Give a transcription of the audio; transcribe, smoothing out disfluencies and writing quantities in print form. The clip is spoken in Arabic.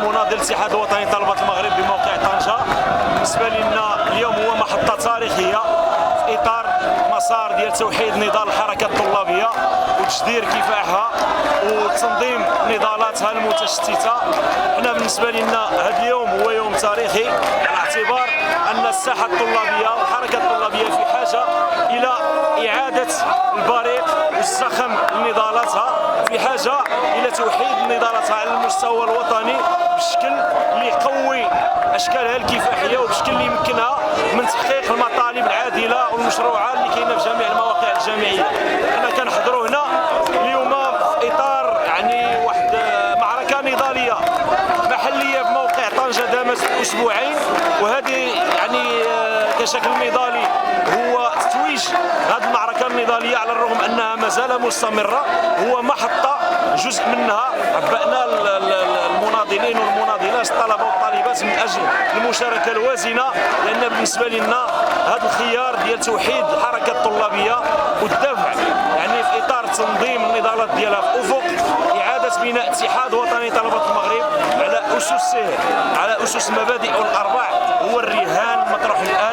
مناضل الاتحاد الوطني طلبة المغرب بموقع طنجة. بالنسبة لنا اليوم هو محطة تاريخية في إطار مسار ديال توحيد نضال الحركة الطلابية وتجدير كفاحها وتنظيم نضالاتها المتشتتة. حنا بالنسبة لنا هذا اليوم هو يوم تاريخي على اعتبار أن الساحة الطلابية والحركة الطلابية في حاجة إلى إعادة البريق والزخم لنضالاتها، في حاجة إلى توحيد نضالاتها على المستوى الوطني بشكل اللي يقوي أشكالها الكفاحية وبشكل اللي يمكنها من تحقيق المطالب العادلة والمشروعة اللي كاينة في جميع المواقع الجامعية. حنا كنحضروا هنا اليوم في إطار يعني واحد معركة نضالية محلية في موقع طنجة دامت أسبوعين، وهذه يعني كشكل نضالي هو تتويج هذه المعركة النضالية على الرغم أنها مازال مستمرة. هو محطة جزء منها عبأنا المناضلين والمناضلات الطلبة والطالبات من أجل المشاركة الوازنة، لأن بالنسبة لنا هذا الخيار ديال توحيد الحركة الطلابية والدفع يعني في إطار تنظيم النضالات ديالها في أفق إعادة بناء اتحاد وطني طلبة المغرب على أسس المبادئ والأرباع هو الرهان مطروح الآن